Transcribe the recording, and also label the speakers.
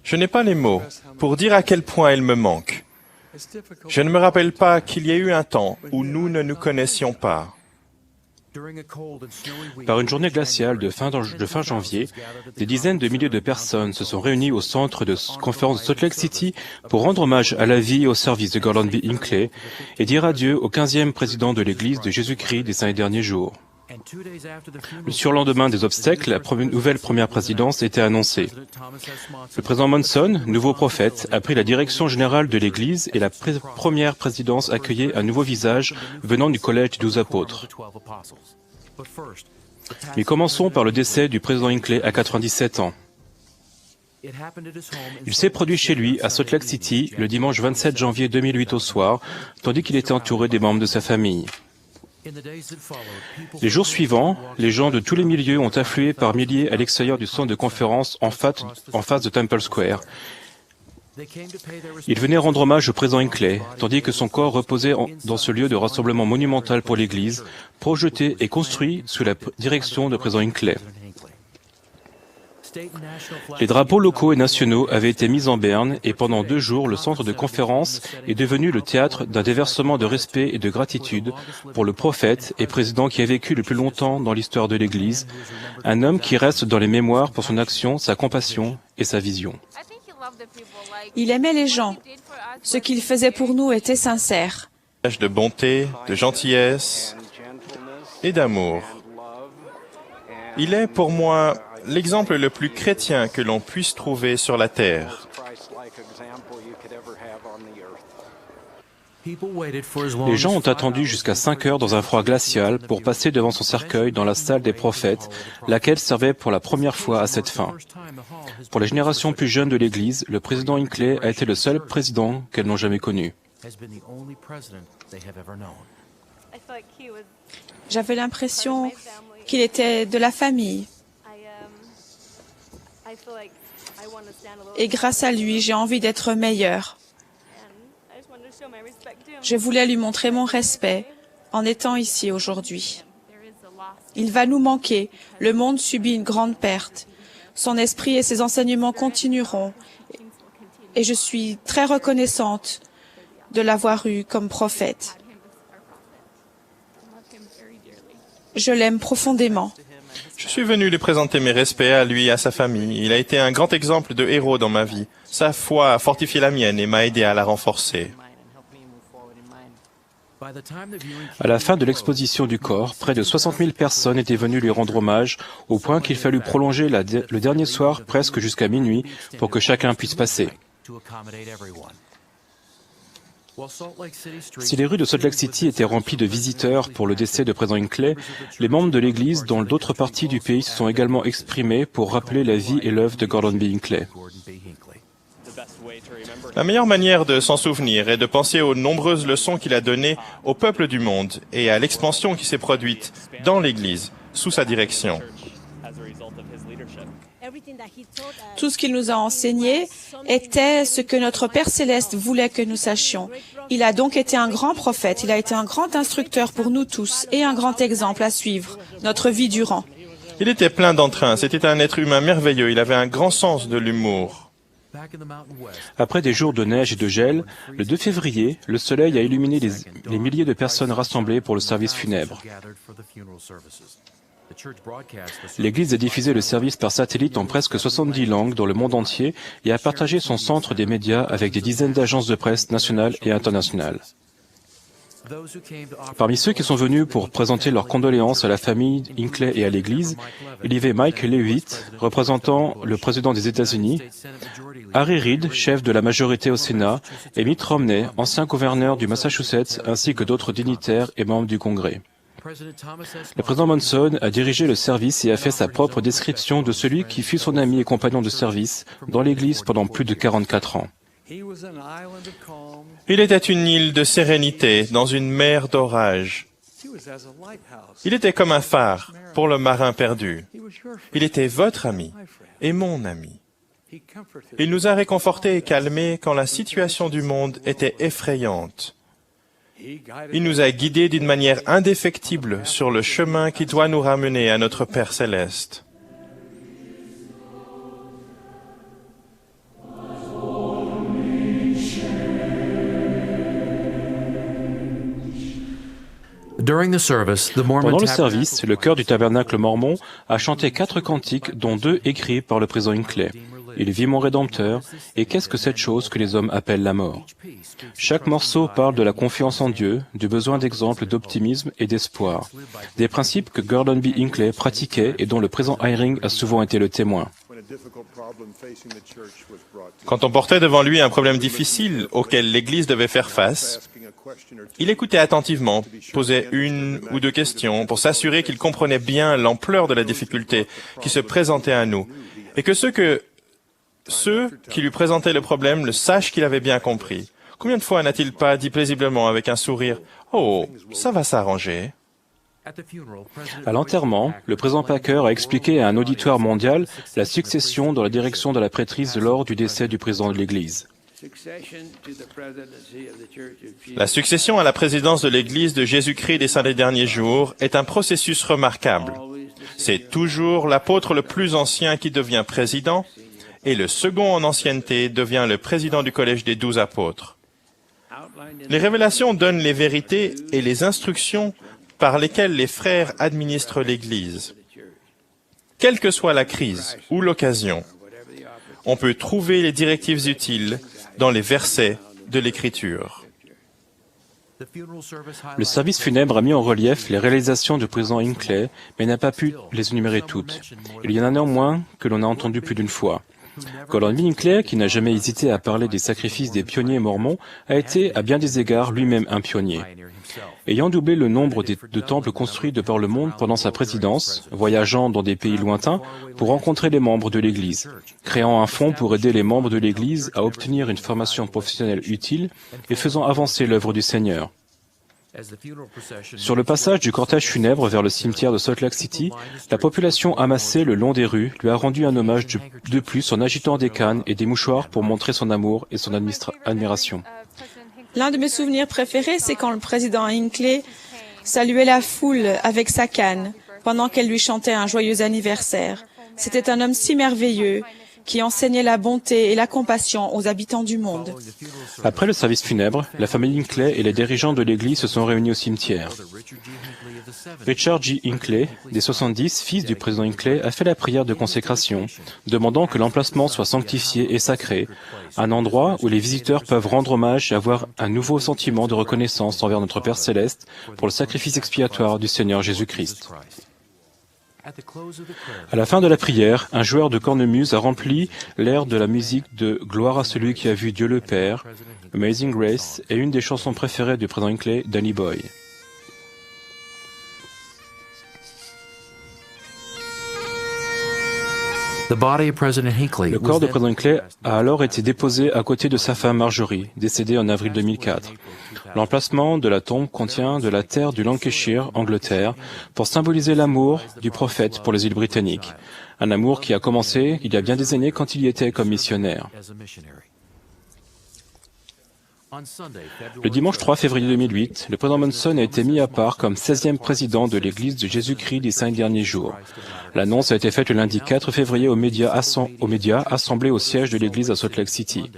Speaker 1: Je n'ai pas les mots pour dire à quel point il me manque. Je ne me rappelle pas qu'il y ait eu un temps où nous ne nous connaissions pas.
Speaker 2: Par une journée glaciale de fin janvier, des dizaines de milliers de personnes se sont réunies au centre de conférence de Salt Lake City pour rendre hommage à la vie et au service de Gordon B. Hinckley et dire adieu au 15e président de l'Église de Jésus-Christ des 5 derniers jours. Le surlendemain des obsèques, la nouvelle première présidence était annoncée. Le président Monson, nouveau prophète, a pris la direction générale de l'Église et la première présidence accueillait un nouveau visage venant du collège des 12 apôtres. Mais commençons par le décès du président Hinckley à 97 ans. Il s'est produit chez lui, à Salt Lake City, le dimanche 27 janvier 2008 au soir, tandis qu'il était entouré des membres de sa famille. Les jours suivants, les gens de tous les milieux ont afflué par milliers à l'extérieur du centre de conférence en face de Temple Square. Ils venaient rendre hommage au président Hinckley, tandis que son corps reposait dans ce lieu de rassemblement monumental pour l'Église, projeté et construit sous la direction du président Hinckley. Les drapeaux locaux et nationaux avaient été mis en berne et pendant 2 jours, le centre de conférence est devenu le théâtre d'un déversement de respect et de gratitude pour le prophète et président qui a vécu le plus longtemps dans l'histoire de l'Église, un homme qui reste dans les mémoires pour son action, sa compassion et sa vision.
Speaker 3: Il aimait les gens. Ce qu'il faisait pour nous était sincère.
Speaker 1: De bonté, de gentillesse et d'amour. Il est pour moi l'exemple le plus chrétien que l'on puisse trouver sur la terre.
Speaker 2: Les gens ont attendu jusqu'à 5 heures dans un froid glacial pour passer devant son cercueil dans la salle des prophètes, laquelle servait pour la première fois à cette fin. Pour les générations plus jeunes de l'Église, le président Hinckley a été le seul président qu'elles n'ont jamais connu.
Speaker 3: J'avais l'impression qu'il était de la famille. Et grâce à lui, j'ai envie d'être meilleure. Je voulais lui montrer mon respect en étant ici aujourd'hui. Il va nous manquer. Le monde subit une grande perte. Son esprit et ses enseignements continueront. Et je suis très reconnaissante de l'avoir eu comme prophète. Je l'aime profondément.
Speaker 1: Je suis venu lui présenter mes respects à lui et à sa famille. Il a été un grand exemple de héros dans ma vie. Sa foi a fortifié la mienne et m'a aidé à la renforcer.
Speaker 2: À la fin de l'exposition du corps, près de 60 000 personnes étaient venues lui rendre hommage, au point qu'il fallut prolonger le dernier soir presque jusqu'à minuit pour que chacun puisse passer. Si les rues de Salt Lake City étaient remplies de visiteurs pour le décès de président Hinckley, les membres de l'Église dans d'autres parties du pays se sont également exprimés pour rappeler la vie et l'œuvre de Gordon B. Hinckley.
Speaker 1: La meilleure manière de s'en souvenir est de penser aux nombreuses leçons qu'il a données au peuple du monde et à l'expansion qui s'est produite dans l'Église, sous sa direction.
Speaker 3: Tout ce qu'il nous a enseigné était ce que notre Père Céleste voulait que nous sachions. Il a donc été un grand prophète, il a été un grand instructeur pour nous tous et un grand exemple à suivre, notre vie durant.
Speaker 1: Il était plein d'entrain, c'était un être humain merveilleux, il avait un grand sens de l'humour.
Speaker 2: Après des jours de neige et de gel, le 2 février, le soleil a illuminé les milliers de personnes rassemblées pour le service funèbre. L'Église a diffusé le service par satellite en presque 70 langues dans le monde entier et a partagé son centre des médias avec des dizaines d'agences de presse nationales et internationales. Parmi ceux qui sont venus pour présenter leurs condoléances à la famille Hinckley et à l'Église, il y avait Mike Leavitt, représentant le président des États-Unis, Harry Reid, chef de la majorité au Sénat, et Mitt Romney, ancien gouverneur du Massachusetts, ainsi que d'autres dignitaires et membres du Congrès. Le président Monson a dirigé le service et a fait sa propre description de celui qui fut son ami et compagnon de service dans l'Église pendant plus de 44 ans.
Speaker 1: Il était une île de sérénité dans une mer d'orage. Il était comme un phare pour le marin perdu. Il était votre ami et mon ami. Il nous a réconfortés et calmés quand la situation du monde était effrayante. Il nous a guidés d'une manière indéfectible sur le chemin qui doit nous ramener à notre Père Céleste.
Speaker 2: Pendant le service, le chœur du tabernacle mormon a chanté 4 cantiques, dont 2 écrits par le président Hinckley. Il vit mon Rédempteur, et qu'est-ce que cette chose que les hommes appellent la mort? Chaque morceau parle de la confiance en Dieu, du besoin d'exemple d'optimisme et d'espoir, des principes que Gordon B. Hinckley pratiquait et dont le président Eyring a souvent été le témoin.
Speaker 1: Quand on portait devant lui un problème difficile auquel l'Église devait faire face, il écoutait attentivement, posait 1 ou 2 questions pour s'assurer qu'il comprenait bien l'ampleur de la difficulté qui se présentait à nous et que ceux qui lui présentaient le problème le sachent qu'il avait bien compris. Combien de fois n'a-t-il pas dit paisiblement avec un sourire « Oh, ça va s'arranger ».
Speaker 2: À l'enterrement, le président Packer a expliqué à un auditoire mondial la succession dans la direction de la prêtrise lors du décès du président de l'Église.
Speaker 1: La succession à la présidence de l'Église de Jésus-Christ des Saints des Derniers Jours est un processus remarquable. C'est toujours l'apôtre le plus ancien qui devient président et le second en ancienneté devient le président du collège des 12 apôtres. Les révélations donnent les vérités et les instructions par lesquelles les frères administrent l'Église. Quelle que soit la crise ou l'occasion, on peut trouver les directives utiles dans les versets de l'Écriture.
Speaker 2: Le service funèbre a mis en relief les réalisations du président Hinckley, mais n'a pas pu les énumérer toutes. Il y en a néanmoins que l'on a entendu plus d'une fois. Gordon B. Hinckley, qui n'a jamais hésité à parler des sacrifices des pionniers mormons, a été, à bien des égards, lui-même un pionnier. Ayant doublé le nombre de temples construits de par le monde pendant sa présidence, voyageant dans des pays lointains pour rencontrer les membres de l'Église, créant un fonds pour aider les membres de l'Église à obtenir une formation professionnelle utile et faisant avancer l'œuvre du Seigneur. Sur le passage du cortège funèbre vers le cimetière de Salt Lake City, la population amassée le long des rues lui a rendu un hommage de plus en agitant des cannes et des mouchoirs pour montrer son amour et son admiration.
Speaker 3: L'un de mes souvenirs préférés, c'est quand le président Hinckley saluait la foule avec sa canne pendant qu'elle lui chantait un joyeux anniversaire. C'était un homme si merveilleux qui enseignait la bonté et la compassion aux habitants du monde.
Speaker 2: Après le service funèbre, la famille Hinckley et les dirigeants de l'Église se sont réunis au cimetière. Richard G. Hinckley, des 70, fils du président Hinckley, a fait la prière de consécration, demandant que l'emplacement soit sanctifié et sacré, un endroit où les visiteurs peuvent rendre hommage et avoir un nouveau sentiment de reconnaissance envers notre Père Céleste pour le sacrifice expiatoire du Seigneur Jésus-Christ. À la fin de la prière, un joueur de cornemuse a rempli l'air de la musique de « Gloire à celui qui a vu Dieu le Père », Amazing Grace, et une des chansons préférées du président Hinckley, Danny Boy. Le corps du président Hinckley a alors été déposé à côté de sa femme Marjorie, décédée en avril 2004. L'emplacement de la tombe contient de la terre du Lancashire, Angleterre, pour symboliser l'amour du prophète pour les îles britanniques. Un amour qui a commencé il y a bien des années quand il y était comme missionnaire. Le dimanche 3 février 2008, le président Monson a été mis à part comme 16e président de l'Église de Jésus-Christ des 5 derniers jours. L'annonce a été faite le lundi 4 février aux médias assemblés au siège de l'Église à Salt Lake City.